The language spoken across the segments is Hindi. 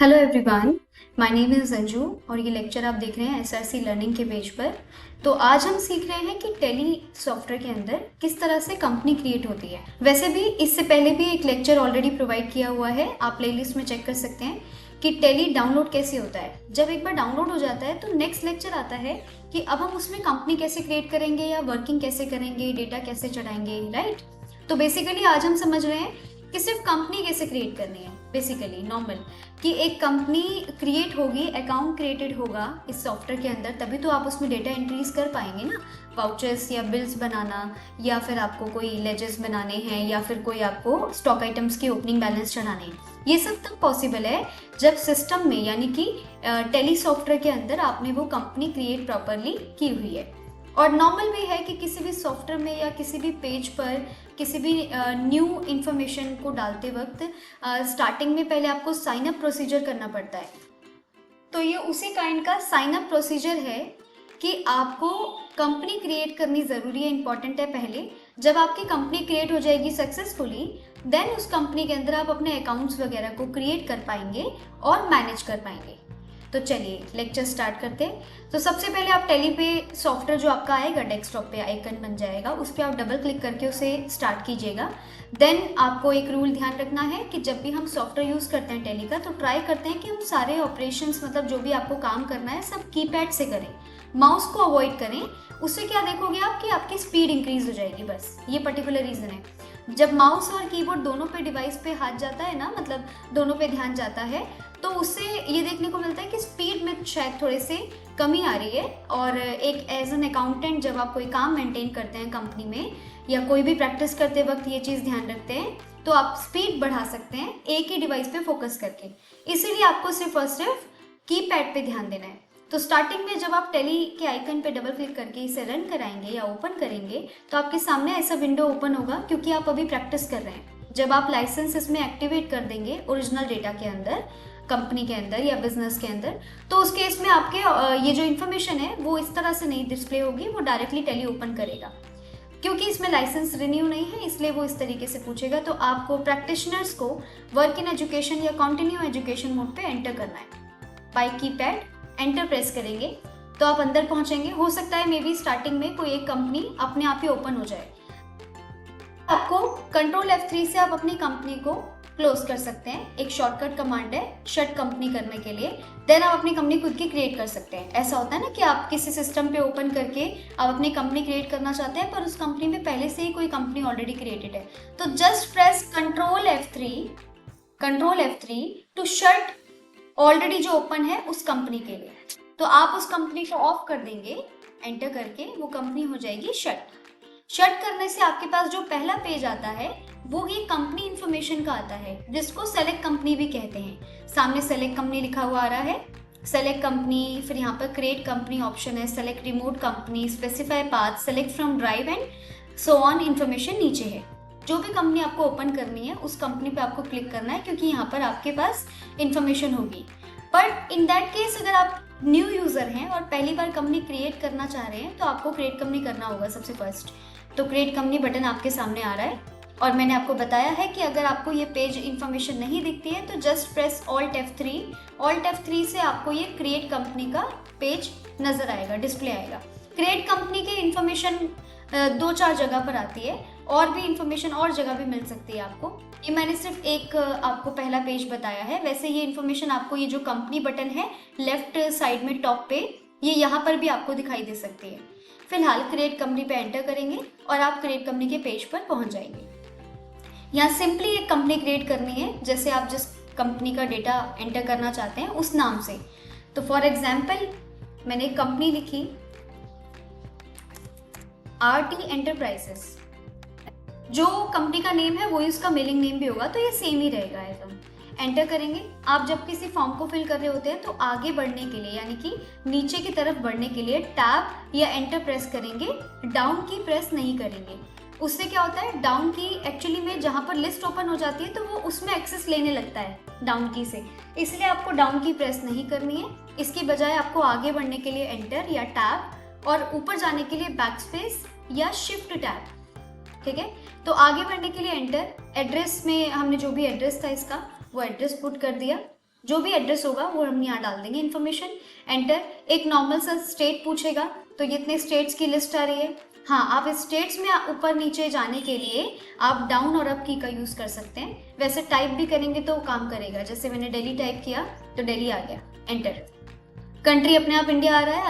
Hello everyone, my name is Anju और ये लेक्चर आप देख रहे हैं एसआरसी लर्निंग के पेज पर। तो आज हम सीख रहे हैं कि टेली सॉफ्टवेयर के अंदर किस तरह से कंपनी क्रिएट होती है। वैसे भी इससे पहले भी एक लेक्चर ऑलरेडी प्रोवाइड किया हुआ है, आप प्लेलिस्ट में चेक कर सकते हैं कि टेली डाउनलोड कैसे होता है। जब एक बार डाउनलोड हो जाता है तो नेक्स्ट लेक्चर आता है कि अब हम उसमें कंपनी कैसे क्रिएट करेंगे या वर्किंग कैसे करेंगे, डेटा कैसे चढ़ाएंगे, राइट। तो बेसिकली आज हम समझ रहे हैं कि सिर्फ कंपनी कैसे क्रिएट करनी है। बेसिकली नॉर्मल कि एक कंपनी क्रिएट होगी, अकाउंट क्रिएटेड होगा इस सॉफ्टवेयर के अंदर, तभी तो आप उसमें डेटा एंट्रीज कर पाएंगे ना। वाउचर्स या बिल्स बनाना, या फिर आपको कोई लेजर्स बनाने हैं, या फिर कोई आपको स्टॉक आइटम्स की ओपनिंग बैलेंस चढ़ाने हैं। ये सब तब पॉसिबल है जब सिस्टम में यानी कि टेली सॉफ्टवेयर के अंदर आपने वो कंपनी क्रिएट प्रॉपरली की हुई है। और नॉर्मल भी है कि किसी भी सॉफ्टवेयर में या किसी भी पेज पर किसी भी न्यू इन्फॉर्मेशन को डालते वक्त स्टार्टिंग में पहले आपको साइन अप प्रोसीजर करना पड़ता है। तो ये उसी काइंड का साइन अप प्रोसीजर है कि आपको कंपनी क्रिएट करनी ज़रूरी है, इंपॉर्टेंट है। पहले जब आपकी कंपनी क्रिएट हो जाएगी सक्सेसफुली, देन उस कंपनी के अंदर आप अपने अकाउंट्स वगैरह को क्रिएट कर पाएंगे और मैनेज कर पाएंगे। तो चलिए लेक्चर स्टार्ट करते हैं। तो सबसे पहले आप टेली पे सॉफ्टवेयर जो आपका आएगा डेस्कटॉप पे आइकन बन जाएगा, उस पर आप डबल क्लिक करके उसे स्टार्ट कीजिएगा। देन आपको एक रूल ध्यान रखना है कि जब भी हम सॉफ्टवेयर यूज़ करते हैं टेली का, तो ट्राई करते हैं कि हम सारे ऑपरेशंस मतलब जो भी आपको काम करना है सब कीपैड से करें, माउस को अवॉइड करें। उससे क्या देखोगे आप कि आपकी स्पीड इंक्रीज हो जाएगी, बस ये पर्टिकुलर रीज़न है। जब माउस और कीबोर्ड दोनों पे डिवाइस पे हाथ जाता है ना, मतलब दोनों पे ध्यान जाता है, तो उससे ये देखने को मिलता है कि स्पीड में शायद थोड़े से कमी आ रही है। और एक एज एन अकाउंटेंट जब आप कोई काम मेंटेन करते हैं कंपनी में या कोई भी प्रैक्टिस करते वक्त ये चीज़ ध्यान रखते हैं, तो आप स्पीड बढ़ा सकते हैं एक ही डिवाइस पे फोकस करके। इसीलिए आपको सिर्फ और सिर्फ कीपैड पे ध्यान देना है। तो स्टार्टिंग में जब आप टेली के आइकन पे डबल क्लिक करके इसे रन कराएंगे या ओपन करेंगे, तो आपके सामने ऐसा विंडो ओपन होगा, क्योंकि आप अभी प्रैक्टिस कर रहे हैं। जब आप लाइसेंस इसमें एक्टिवेट कर देंगे ओरिजिनल डेटा के अंदर, कंपनी के अंदर या बिजनेस के अंदर, तो उस केस में आपके ये जो इन्फॉर्मेशन है वो इस तरह से नहीं डिस्प्ले होगी, वो डायरेक्टली टेली ओपन करेगा। क्योंकि इसमें लाइसेंस रिन्यू नहीं है, इसलिए वो इस तरीके से पूछेगा। तो आपको प्रैक्टिशनर्स को वर्क इन एजुकेशन या कंटिन्यू एजुकेशन मोड पे एंटर करना है। बाय कीपैड एंटर प्रेस करेंगे तो आप अंदर पहुंचेंगे। हो सकता है मे बी स्टार्टिंग में कोई एक कंपनी अपने आप ही ओपन हो जाए। आपको कंट्रोल F3 से आप अपनी कंपनी को क्लोज कर सकते हैं। एक शॉर्टकट कमांड है शट कंपनी करने के लिए। देन आप अपनी कंपनी खुद की क्रिएट कर सकते हैं। ऐसा होता है ना कि आप किसी सिस्टम पे ओपन करके आप अपनी कंपनी क्रिएट करना चाहते हैं, पर उस कंपनी में पहले से ही कोई कंपनी ऑलरेडी क्रिएटेड है। तो just press control F3 to shut already जो ओपन है उस कंपनी के लिए। तो आप उस कंपनी को ऑफ कर देंगे एंटर करके, वो कंपनी हो जाएगी शट। शट करने से आपके पास जो पहला पेज आता है वो ये कंपनी इंफॉर्मेशन का आता है, जिसको सेलेक्ट कंपनी भी कहते हैं। सामने सेलेक्ट कंपनी लिखा हुआ आ रहा है, सेलेक्ट कंपनी, फिर यहाँ पर क्रिएट कंपनी ऑप्शन है, select remote company, specify path, select from drive and so on information नीचे है। जो भी कंपनी आपको ओपन करनी है उस कंपनी पे आपको क्लिक करना है, क्योंकि यहाँ पर आपके पास इंफॉर्मेशन होगी। बट इन दैट केस अगर आप न्यू यूजर हैं और पहली बार कंपनी क्रिएट करना चाह रहे हैं, तो आपको क्रिएट कंपनी करना होगा सबसे फर्स्ट। तो क्रिएट कंपनी बटन आपके सामने आ रहा है, और मैंने आपको बताया है कि अगर आपको ये पेज इंफॉर्मेशन नहीं दिखती है तो जस्ट प्रेस ऑल्ट F3 से आपको ये क्रिएट कंपनी का पेज नजर आएगा, डिस्प्ले आएगा। क्रिएट कंपनी के इंफॉर्मेशन 2-4 जगह पर आती है, और भी इंफॉर्मेशन और जगह भी मिल सकती है आपको। ये मैंने सिर्फ एक आपको पहला पेज बताया है। वैसे ये इंफॉर्मेशन आपको ये जो कंपनी बटन है लेफ्ट साइड में टॉप पे, ये यहाँ पर भी आपको दिखाई दे सकती है। फिलहाल क्रिएट कंपनी पे एंटर करेंगे और आप क्रिएट कंपनी के पेज पर पहुंच जाएंगे। यहाँ सिंपली एक कंपनी क्रिएट करनी है, जैसे आप जिस कंपनी का डेटा एंटर करना चाहते हैं उस नाम से। तो फॉर एग्जाम्पल मैंने एक कंपनी लिखी RT एंटरप्राइजेस। जो कंपनी का नेम है वही उसका मेलिंग नेम भी होगा, तो ये सेम ही रहेगा। ऐसा एंटर करेंगे। आप जब किसी फॉर्म को फिल कर रहे होते हैं तो आगे बढ़ने के लिए यानी कि नीचे की तरफ बढ़ने के लिए टैब या एंटर प्रेस करेंगे, डाउन की प्रेस नहीं करेंगे। उससे क्या होता है, डाउन की एक्चुअली में जहाँ पर लिस्ट ओपन हो जाती है तो वो उसमें एक्सेस लेने लगता है डाउन की से, इसलिए आपको डाउन की प्रेस नहीं करनी है। इसकी बजाय आपको आगे बढ़ने के लिए एंटर या टैब, और ऊपर जाने के लिए बैक स्पेस या शिफ्ट टैब। ठीक है, तो आगे बढ़ने के लिए एंटर। एड्रेस में हमने जो भी एड्रेस था इसका वो एड्रेस पुट कर दिया। जो भी एड्रेस होगा वो हम यहाँ डाल देंगे इन्फॉर्मेशन, एंटर। एक नॉर्मल सा स्टेट पूछेगा, तो ये इतने स्टेट्स की लिस्ट आ रही है। हाँ, आप इस स्टेट्स में ऊपर नीचे जाने के लिए आप डाउन और अप की का यूज़ कर सकते हैं। वैसे टाइप भी करेंगे तो काम करेगा, जैसे मैंने दिल्ली टाइप किया तो दिल्ली आ गया, एंटर। कंट्री अपने आप इंडिया आ रहा है।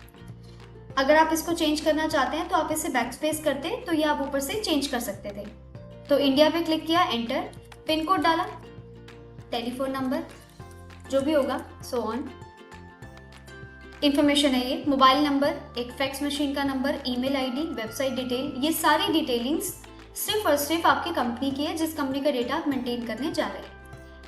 अगर आप इसको चेंज करना चाहते हैं तो आप इसे बैक स्पेस करते तो ये आप ऊपर से चेंज कर सकते थे। तो इंडिया पे क्लिक किया, एंटर। पिन कोड डाला, टेलीफोन नंबर जो भी होगा, सो ऑन। इंफॉर्मेशन है ये, मोबाइल नंबर, एक फैक्स मशीन का number, email ID, website detail, ये सारी डिटेलिंग्स सिर्फ और सिर्फ आपकी कंपनी की है, जिस कंपनी का डेटा आप मेंटेन करने जा रहे हैं।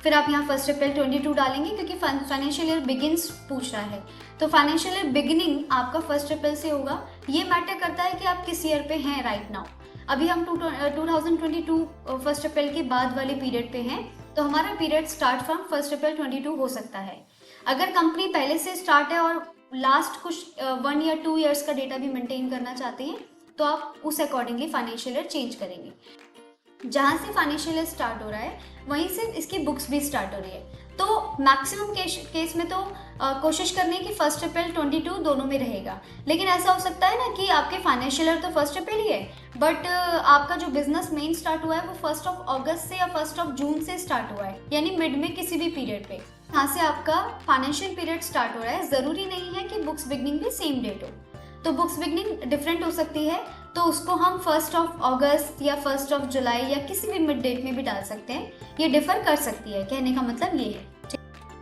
फिर आप यहाँ 1 अप्रैल 22 डालेंगे, क्योंकि फाइनेंशियल ईयर बिगिंस पूछ रहा है, तो फाइनेंशियल ईयर बिगिनिंग आपका 1 अप्रैल से होगा। ये मैटर करता है कि आप किस ईयर पे हैं राइट नाउ। अभी हम 2022 1 अप्रैल के बाद वाले पीरियड पे हैं, तो हमारा पीरियड स्टार्ट फ्रॉम 1 अप्रैल 22 हो सकता है। अगर कंपनी पहले से स्टार्ट है और लास्ट कुछ 1 या 2 ईयर्स का डेटा भी मेंटेन करना चाहते हैं, तो आप उस अकॉर्डिंगली फाइनेंशियल ईयर चेंज करेंगे। जहाँ से फाइनेंशियल ईयर स्टार्ट हो रहा है वहीं से इसकी बुक्स भी स्टार्ट हो रही है। तो मैक्सिमम केस में तो कोशिश करनी है कि 1 अप्रैल 22 दोनों में रहेगा। लेकिन ऐसा हो सकता है ना कि आपके फाइनेंशियल ईयर तो 1 अप्रैल ही है, बट आपका जो बिजनेस मेन स्टार्ट हुआ है वो 1 अगस्त से या 1 जून से स्टार्ट हुआ है, यानी मिड में किसी भी पीरियड पे यहाँ से आपका फाइनेंशियल पीरियड स्टार्ट हो रहा है। ज़रूरी नहीं है कि बुक्स बिगनिंग भी सेम डेट हो, तो बुक्स बिगनिंग डिफरेंट हो सकती है, तो उसको हम 1 अगस्त या 1 जुलाई या किसी भी मिड डेट में भी डाल सकते हैं। ये डिफर कर सकती है, कहने का मतलब ये है।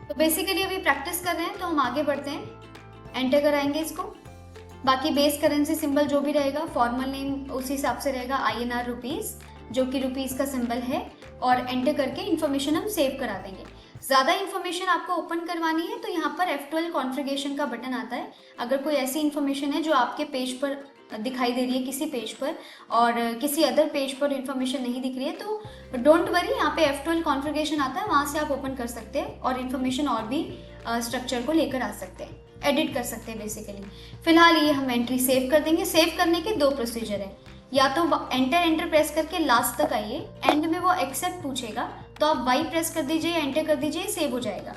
तो बेसिकली अभी प्रैक्टिस कर रहे हैं, तो हम आगे बढ़ते हैं। एंटर कराएंगे इसको। बाकी बेस करेंसी सिंबल जो भी रहेगा, फॉर्मल नेम उसी हिसाब से रहेगा, INR रुपीज़, जो कि रुपीज़ का सिंबल है, और एंटर करके इन्फॉर्मेशन हम सेव करा देंगे। ज़्यादा इन्फॉर्मेशन आपको ओपन करवानी है तो यहाँ पर F12 कॉन्फ़िगरेशन का बटन आता है। अगर कोई ऐसी इन्फॉर्मेशन है जो आपके पेज पर दिखाई दे रही है किसी पेज पर और किसी अदर पेज पर इन्फॉर्मेशन नहीं दिख रही है, तो डोंट वरी, यहाँ पे F12 कॉन्फ़िगरेशन आता है, वहाँ से आप ओपन कर सकते हैं और इन्फॉर्मेशन और भी स्ट्रक्चर को लेकर आ सकते हैं, एडिट कर सकते हैं बेसिकली। फिलहाल ये हम एंट्री सेव कर देंगे। सेव करने के 2 प्रोसीजर हैं, या तो एंटर प्रेस करके लास्ट तक आइए, एंड में वो एक्सेप्ट पूछेगा तो आप वाई प्रेस कर दीजिए, एंटर कर दीजिए, सेव हो जाएगा।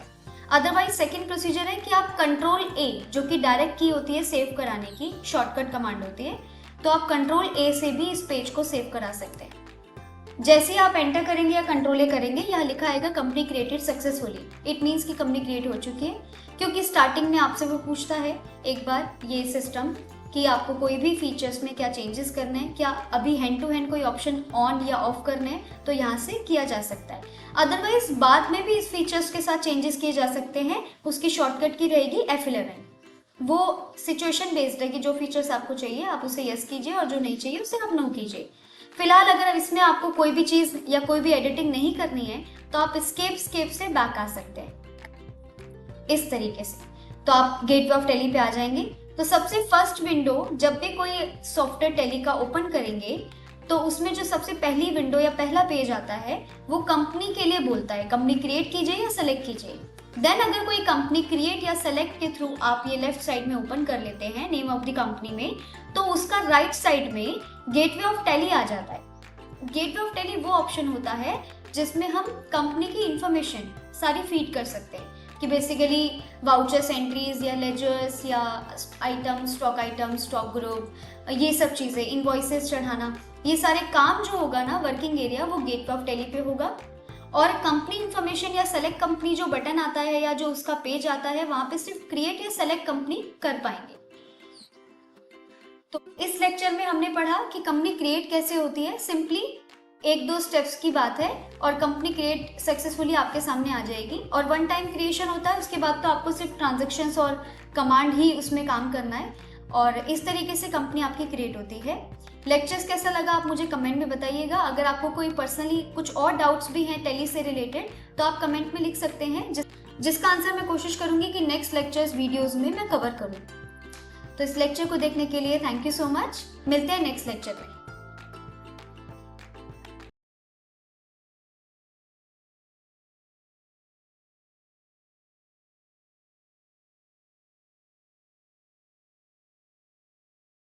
अदरवाइज सेकंड प्रोसीजर है कि आप कंट्रोल A, जो कि डायरेक्ट की होती है सेव कराने की, शॉर्टकट कमांड होती है, तो आप कंट्रोल A से भी इस पेज को सेव करा सकते हैं। जैसे ही आप एंटर करेंगे या कंट्रोल A करेंगे, यहाँ लिखा आएगा company created successfully. It means कि कंपनी क्रिएट हो चुकी है, क्योंकि स्टार्टिंग में आपसे वो पूछता है एक बार ये सिस्टम कि आपको कोई भी फीचर्स में क्या चेंजेस करने हैं, क्या अभी हैंड टू हैंड कोई ऑप्शन ऑन या ऑफ करने हैं, तो यहाँ से किया जा सकता है। अदरवाइज बाद में भी इस फीचर्स के साथ चेंजेस किए जा सकते हैं। उसकी शॉर्टकट की रहेगी F11। वो सिचुएशन बेस्ड है कि जो फीचर्स आपको चाहिए आप उसे यस कीजिए और जो नहीं चाहिए उसे आप नो कीजिए। फिलहाल अगर इसमें आपको कोई भी चीज़ या कोई भी एडिटिंग नहीं करनी है तो आप स्केप से बैक आ सकते हैं इस तरीके से। तो आप गेटवे ऑफ टेली पे आ जाएंगे। तो सबसे फर्स्ट विंडो जब भी कोई सॉफ्टवेयर टेली का ओपन करेंगे तो उसमें जो सबसे पहली विंडो या पहला पेज आता है वो कंपनी के लिए बोलता है, कंपनी क्रिएट कीजिए या सेलेक्ट कीजिए। देन अगर कोई कंपनी क्रिएट या सेलेक्ट के थ्रू आप ये लेफ्ट साइड में ओपन कर लेते हैं नेम ऑफ द कंपनी में, तो उसका राइट साइड में गेटवे ऑफ टेली आ जाता है। गेटवे ऑफ टेली वो ऑप्शन होता है जिसमें हम कंपनी की इंफॉर्मेशन सारी फीड कर सकते हैं, कि बेसिकली वाउचर्स एंट्रीज या लेजर्स या आइटम, स्टॉक ग्रुप, ये सब चीज़ें, इनवॉइसेस चढ़ाना, ये सारे काम जो होगा ना वर्किंग एरिया, वो गेटवे ऑफ टेली पे होगा। और कंपनी इंफॉर्मेशन या सेलेक्ट कंपनी जो बटन आता है या जो उसका पेज आता है, वहाँ पे सिर्फ क्रिएट या सेलेक्ट कंपनी कर पाएंगे। तो इस लेक्चर में हमने पढ़ा कि कंपनी क्रिएट कैसे होती है। सिंपली 1-2 स्टेप्स की बात है और कंपनी क्रिएट सक्सेसफुली आपके सामने आ जाएगी। और 1 टाइम क्रिएशन होता है, उसके बाद तो आपको सिर्फ ट्रांजैक्शंस और कमांड ही उसमें काम करना है, और इस तरीके से कंपनी आपकी क्रिएट होती है। लेक्चर्स कैसा लगा आप मुझे कमेंट में बताइएगा। अगर आपको कोई पर्सनली कुछ और डाउट्स भी हैं टेली से रिलेटेड तो आप कमेंट में लिख सकते हैं, जिसका आंसर मैं कोशिश करूंगी कि नेक्स्ट लेक्चर्स वीडियोस में मैं कवर करूं। तो इस लेक्चर को देखने के लिए थैंक यू सो मच। मिलते हैं नेक्स्ट लेक्चर में।